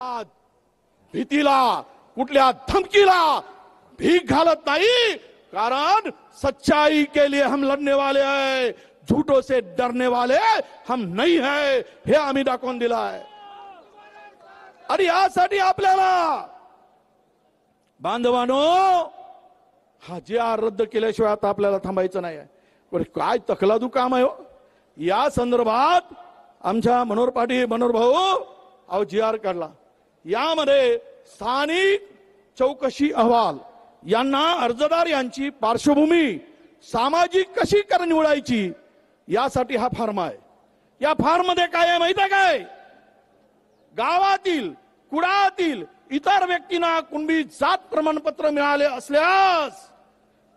भीतीला कुठल्या धमकीला भीक घालत नाही, कारण सच्चाई के लिए हम लड़ने वाले हैं, झूठों से डरने वाले हम नहीं है, हे आम्ही दाखवून दिला आहे। आणि यासाठी आपल्याला बांधवानो हा जे रद्द केल्याशिवाय आता आपल्याला थांबायचं नाही आहे। काय तकलादू काम आहे हो। या संदर्भात आमच्या मनोहर पाटील मनोहर भाऊ अहो जी काढला, यामध्ये स्थानिक चौकशी अहवाल यांना अर्जदार यांची पार्श्वभूमी सामाजिक कशी निवडायची यासाठी हा फॉर्म आहे। या फॉर्म मध्ये काय आहे माहिती आहे काय? गावातील कुळातील इतर व्यक्तींना कुणबी जात प्रमाणपत्र मिळाले असल्यास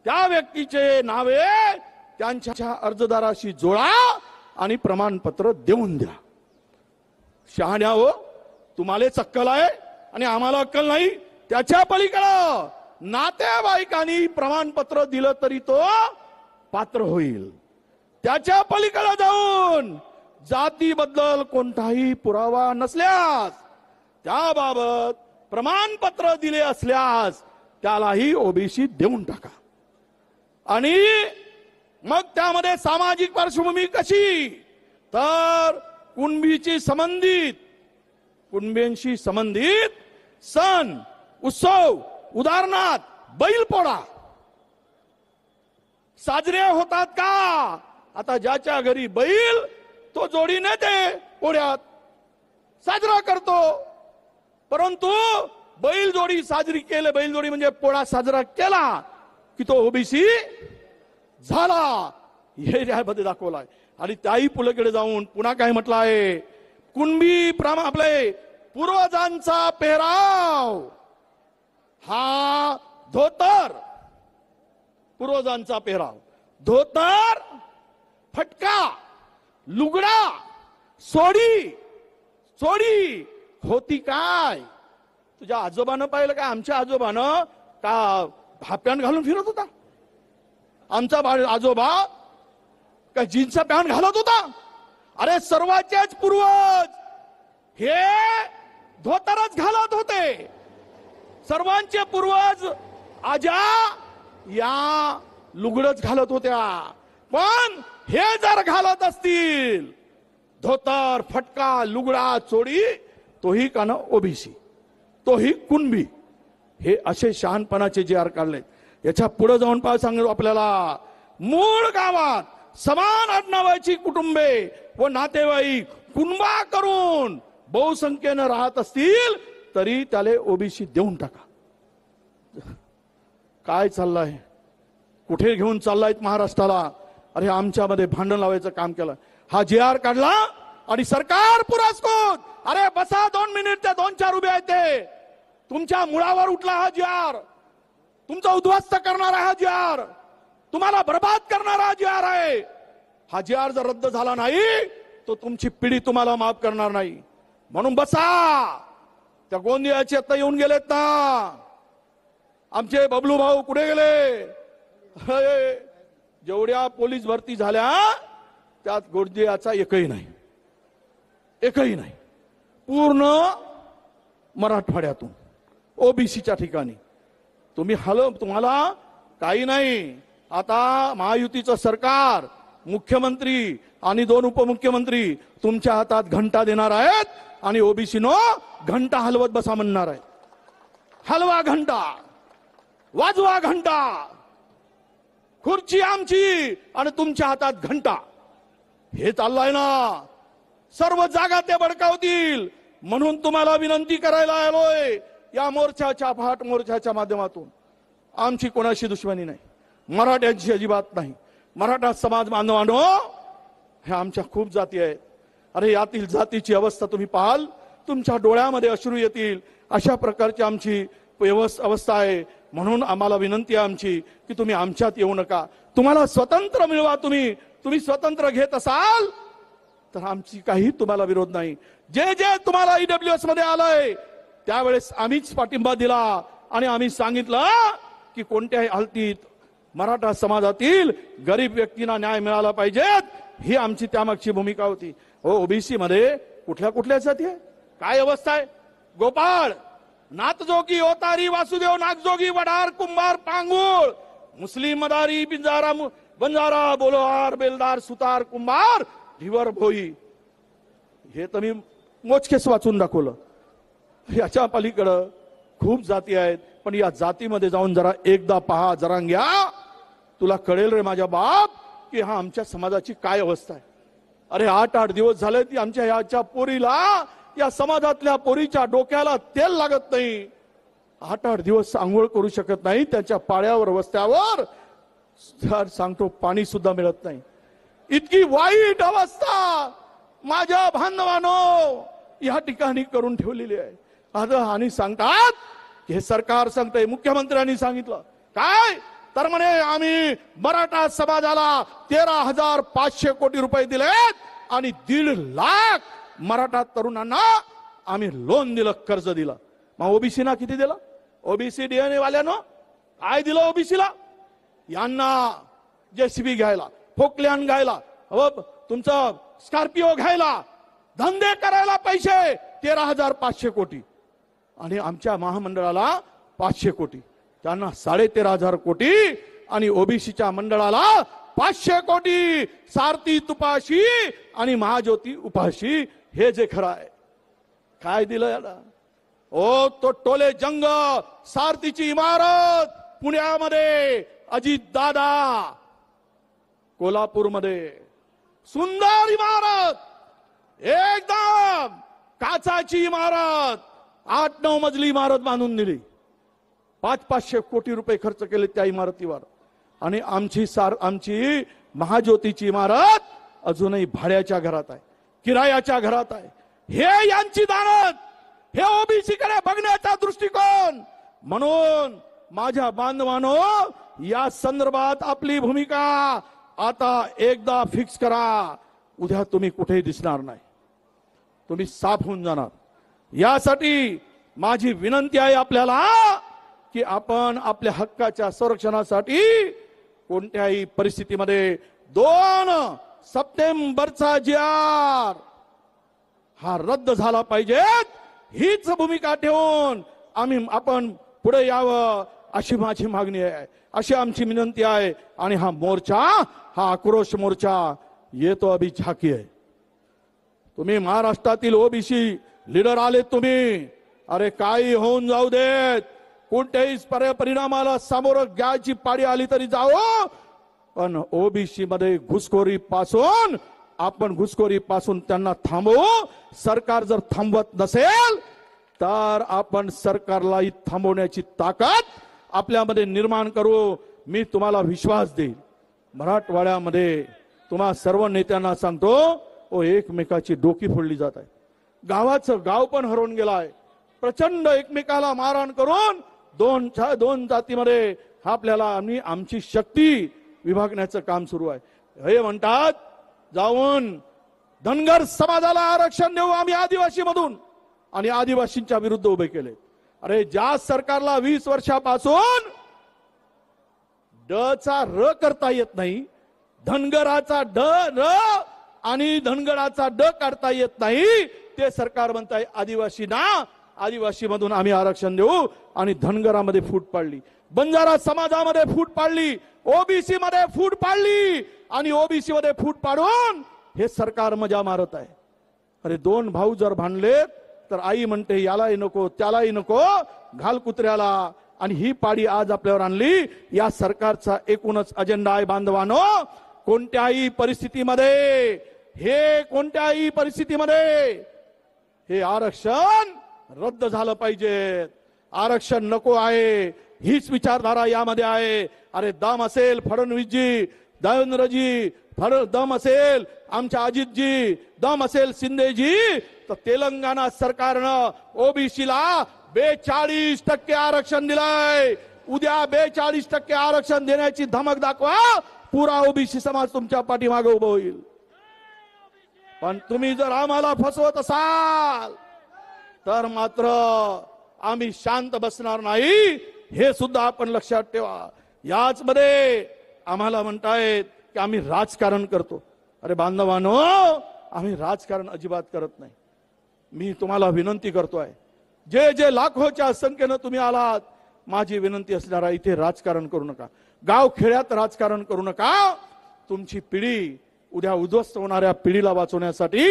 त्या व्यक्तीचे नावे त्यांच्या अर्जदाराशी जोडा आणि प्रमाणपत्र देऊन द्या। शहाण्या हो, तुम्हाला अक्कल आहे आणि आम्हाला अक्कल नाही। त्याच्या पलीकडे नातेवाईकांनी प्रमाणपत्र दिलं तरी तो पात्र होईल। त्याच्या पलीकडे जाऊन जातीबद्दल कोणताही पुरावा नसल्यास त्याबाबत प्रमाणपत्र दिले असल्यास त्यालाही ओबीसी देऊन टाका। आणि मग त्यामध्ये सामाजिक पार्श्वभूमी कशी, तर कुणबींशी संबंधित सण उत्सव, उदाहरणार्थ बैलपोळा साजरे होतात का? आता ज्याच्या घरी बैल तो जोडीने ते पोळ्यात साजरा करतो, परंतु बैलजोडी साजरी केली, बैलजोडी म्हणजे पोळा साजरा केला की तो ओबीसी झाला, हे यामध्ये दाखवलं आहे। आणि त्याही पुढे जाऊन पुन्हा काय म्हटलं आहे, कुणबी आपले पूर्वजांचा पेहराव हा धोतर, पूर्वजांचा पेहराव धोतर, फटका, लुगडा, सोडी होती काय? तुझ्या आजोबानं पाहिलं का? आमच्या आजोबानं का हाफ पॅन्ट घालून फिरत होता? आमचा आजोबा का जीन्सचा पॅन्ट घालत होता? अरे सर्वांचेच पूर्वज हे धोतरच घालत होते। सर्वांचे पूर्वज आजा या लुगडच घालत होत्या। पण हे जर घालत असतील धोतर, फटका, लुगडा, चोडी, तोही का ना ओबीसी, तोही कुणबी, हे असे शहाणपणाचे जे काढले। याच्या पुढे जाऊन पाय सांगतो आपल्याला, मूळ गावात समान आडनावाची कुटुंबे व नातेवाईक कुणबा करून बहुसंख्येने राहत असतील तरी त्याला ओबीसी देऊन टाका। काय चाललंय? कुठे घेऊन चाललाय महाराष्ट्राला? अरे आमच्यामध्ये भांडण लावायचं काम केलं। हा जी काढला आणि सरकार पुरस्कृत, अरे बसा 2 मिनिट, ते 2-4 उभे आहेत, ते तुमच्या मुळावर उठला हा जी तुमचा उद्ध्वस्त करणारा हा जी तुम्हाला बर्बाद करणारा हा जी आहे। हा जी जर रद्द झाला नाही तो तुमची पिढी तुम्हाला माफ करणार नाही। म्हणून बसा। त्या गोंदियाचे आता येऊन गेलेत ना आमचे बबलू भाऊ, कुठे गेले? जेवढ्या पोलीस भरती झाल्या त्यात गोंदियाचा एकही नाही, एकही नाही। पूर्ण मराठवाड्यातून ओबीसीच्या ठिकाणी तुम्हाला काही नाही। आता महायुतीचं सरकार, मुख्यमंत्री आणि 2 उपमुख्यमंत्री तुमच्या हातात घंटा देणार आहेत आणि ओबीसीनो घंटा हलवत बसा म्हणणार आहे। हलवा घंटा, वाजवा घंटा, खुर्ची आमची आणि तुमच्या हातात घंटा, हे चाललंय ना। सर्व जागा ते बळकावतील म्हणून तुम्हाला विनंती करायला आलोय या मोर्चाच्या, फाट मोर्चाच्या माध्यमातून। आमची कोणाशी दुश्मनी नाही, मराठ्यांची अजिबात नाही। मराठा समाज बांधवांनो, हे आमच्या खूप जाती आहेत। अरे यातील जातीची अवस्था तुम्ही पाहाल, तुमच्या डोळ्यामध्ये अश्रू येतील, अशा प्रकारची आमची अवस्था आहे। म्हणून आम्हाला विनंती आहे आमची की तुम्ही आमच्यात येऊ नका। तुम्हाला स्वतंत्र मिळवा, तुम्ही स्वतंत्र घेत असाल तर आमची काही तुम्हाला विरोध नाही। जे जे तुम्हाला ईडब्ल्यूएस मध्ये आलंय त्यावेळेस आम्हीच पाठिंबा दिला आणि आम्ही सांगितलं की कोणत्याही हालतीत मराठा समाजातील गरीब व्यक्तींना न्याय मिळाला पाहिजे, ही आमची त्यामागची भूमिका होती। हो, ओबीसी मध्ये कुठल्या जाती आहे, काय अवस्था आहे? गोपाळ, नाथजोगी, ओतारी, वासुदेव, नागजोगी, वडार, कुंभार, पांगुळ, मुस्लिम, मदारी, बंजारा, बोलोहार, बेलदार, सुतार, कुंभार, ढिवर, भोई. हे तर मी मोजकेच वाचून दाखवलं. याच्या पलीकडं खूप जाती आहेत, पण या जातीमध्ये जाऊन जरा एकदा पहा, जरा घ्या, तुला कळेल रे माझ्या बाप की हा आमच्या समाजाची काय अवस्था आहे. अरे 8-8 दिवस झाले ती आमच्या याच्या पोरीला, या समाजातल्या पोरीच्या डोक्याला तेल लागत नाही. 8-8 दिवस आंघोळ करू शकत नाही, त्याच्या पाड्यावर वस्त्यावर सांगतो पाणी सुद्धा मिळत नाही. इतकी वाईट अवस्था माझ्या बांधवांनो या ठिकाणी करून ठेवलेली आहे. आणि सांगतात हे सरकार सांगतंय, मुख्यमंत्र्यांनी सांगितलं काय तर म्हणे आम्ही मराठा समाजाला 13,500 कोटी रुपये दिलेत आणि 1.5 लाख मराठा तरुणांना आम्ही लोन दिलं, कर्ज दिलं. मग ओबीसीना किती दिलं? ओबीसी डीएनए वाल्यानं काय दिलं ओबीसीला? यांना जेसीबी घ्यायला, फोकल्यान घ्यायला, तुमचं स्कॉर्पिओ घ्यायला, धंदे करायला पैसे 13,500 कोटी आणि आमच्या महामंडळाला 500 कोटी, त्यांना 13,500 कोटी आणि ओबीसीच्या मंडळाला 500 कोटी. सारथी तुपाशी आणि महाज्योती उपाशी. हे जे खरं आहे. काय दिलं याला? ओ तो टोले जंग सारथीची इमारत पुण्यामध्ये, अजित दादा कोल्हापूरमध्ये सुंदर इमारत, एकदम काचाची इमारत, 8-9 मजली इमारत बांधून दिली. 500 कोटी रुपये खर्च केले त्या इमारतीवर. आणि आमची महाज्योतीची इमारत अजूनही भाड्याच्या घरात आहे, किरायाच्या घरात आहे. हे यांची दानत, हे ओबीसी कडे बघण्याचा दृष्टिकोन. म्हणून माझ्या बांधवांनो या संदर्भात आपली भूमिका आता एकदा फिक्स करा. उद्या तुम्ही कुठेही दिसणार नाही, तुम्ही साफ होऊन जाणार. यासाठी माझी विनंती आहे आपल्याला की आपण आपल्या हक्काच्या संरक्षणासाठी कोणत्याही परिस्थितीमध्ये 2 सप्टेंबरचा GR हा रद्द झाला पाहिजे. हीच भूमिका ठेवून आपण पुढे यावं अशी माझी मागणी आहे, अशी आमची विनंती आहे. आणि हा मोर्चा, हा आक्रोश मोर्चा येतो अभी झाकी आहे. तुम्ही महाराष्ट्रातील ओबीसी लीडर आले तुम्ही, अरे काही होऊन जाऊ देत, कोणत्याही परिणामाला सामोरं घ्यायची पाळी आली तरी जाओ, पण ओबीसी मध्ये घुसखोरी पासून त्यांना थांबवू. सरकार जर थांबवत नसेल तर आपण सरकारलाही थांबवण्याची ताकद आपल्यामध्ये निर्माण करू. मी तुम्हाला विश्वास देईल. मराठवाड्यामध्ये तुम्हा सर्व नेत्यांना सांगतो, एकमेकाची डोकी फोडली जात आहे. गावाचं गाव पण हरवून गेला आहे. प्रचंड एकमेकाला मारहाण करून दोन जातीमध्ये आपल्याला आमची शक्ती विभागण्याचं काम सुरू आहे. हे म्हणतात जाऊन धनगर समाजाला आरक्षण देऊ आम्ही आदिवासी मधून, आणि आदिवासींच्या विरुद्ध उभे केले. अरे ज्या सरकारला 20 वर्षापासून ड चा र करता येत नाही, धनगराचा ड र आणि धनगराचा ड काढता येत नाही, ते सरकार म्हणताय आदिवासी मधून आम्ही आरक्षण देऊ. आणि धनगरामध्ये फूट पाडली, बंजारा समाजामध्ये फूट पाडली, ओबीसी मध्ये फूट पाडली, आणि ओबीसी मध्ये फूट पाडून हे सरकार मजा मारत आहे. अरे 2 भाऊ जर भांडले तर आई म्हणते यालाही नको त्यालाही नको, घाल कुत्र्याला. आणि ही पाडी आज आपल्यावर आणली. या सरकारचा एकूणच अजेंडा आहे बांधवांनो, कोणत्याही परिस्थितीमध्ये हे आरक्षण रद्द झालं पाहिजे. आरक्षण नको आहे हीच विचारधारा यामध्ये आहे. अरे दम असेल फडणवीसजी, देवेंद्रजी, दम असेल आमच्या अजितजी, दम असेल शिंदेजी, तर तेलंगणा सरकारनं ओबीसीला 42% आरक्षण दिलंय. उद्या 42% आरक्षण देण्याची धमक दाखवा, पुरा ओबीसी समाज तुमच्या पाठीमागे उभं होईल. पण तुम्ही जर आम्हाला फसवत असाल तर मात्र आम्ही शांत बसणार नाही, हे सुद्धा आपण लक्षात ठेवा. याच मध्ये आम्हाला म्हणतायत की आम्ही राजकारण करतो. अरे बांधवांनो, आम्ही राजकारण अजिबात करत नाही. मी तुम्हाला विनंती करतोय, जे जे लाखोच्या संख्येनं तुम्ही आलात, माझी विनंती असणारा इथे राजकारण करू नका, गाव खेड्यात राजकारण करू नका. तुमची पिढी उद्या उद्ध्वस्त होणाऱ्या पिढीला वाचवण्यासाठी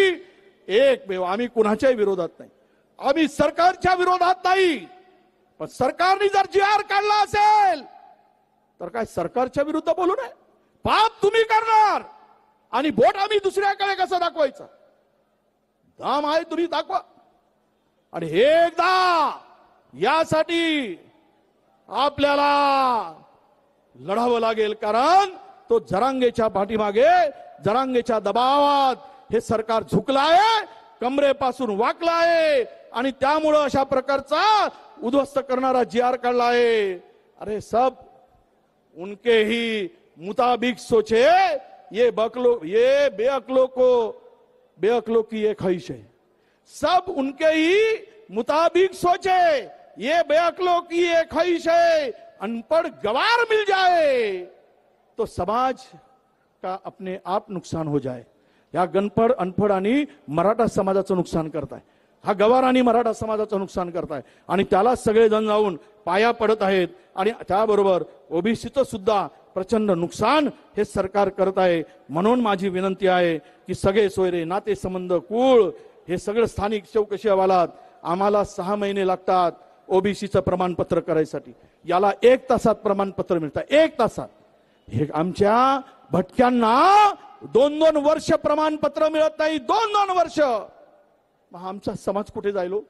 एकमेव, आम्ही कुणाच्याही विरोधात नाही, आम्ही सरकारच्या विरोधात नाही, पण सरकारने जर जी.आर. काढला असेल तर काय सरकारच्या विरुद्ध बोलू नये. पाप तुम्ही करणार आणि बोट आम्ही दुसऱ्याकडे कसं दाखवायचं, दाम आहे तुम्ही दाखवा. आणि एकदा यासाठी आपल्याला लढावं लागेल, कारण तो जरांगेच्या पाठीमागे, जरांगेच्या दबावात हे सरकार झुकलं आहे, कमरेपासून वाकलं आहे आणि त्यामुळं अशा प्रकारचा उद्ध्वस्त करणारा जी.आर. काढला आहे. अरे सब उनके ही मुताबिक सोचे, ये बेअक्लों की ये ख्वाहिश है. सब उनके ही मुताबिक सोचे, ये बेअक्लों की ये ख्वाहिश है. अनपढ़ गवार मिल जाए तो समाज का अपने आप नुकसान हो जाए. या गणपड अनपढ आणि मराठा समाजाचं नुकसान करताय, हा गवार आणि मराठा समाजाचं नुकसान करताय आणि त्याला सगळेजण जाऊन पाया पडत आहेत. आणि त्याबरोबर ओबीसीचं सुद्धा प्रचंड नुकसान हे सरकार करत आहे. म्हणून माझी विनंती आहे की सगळे सोयरे, नातेसंबंध, कुळ हे सगळं स्थानिक चौकशी अहवालात आम्हाला 6 महिने लागतात ओबीसीचं प्रमाणपत्र करायसाठी. याला 1 तासात प्रमाणपत्र मिळतं, 1 तासात. हे आमच्या भटक्यांना 2-2 वर्ष प्रमाणपत्र मिळत नाही, 2-2 वर्ष. मग आमचा समाज कुठे जायलो?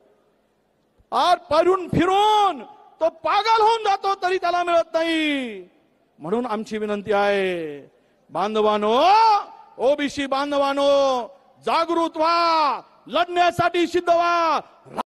आर परून फिरून तो पागल होऊन जातो तरी त्याला मिळत नाही. म्हणून आमची विनंती आहे, बांधवानो, ओबीसी बांधवानो, जागृत व्हा, लढण्यासाठी सिद्ध व्हा.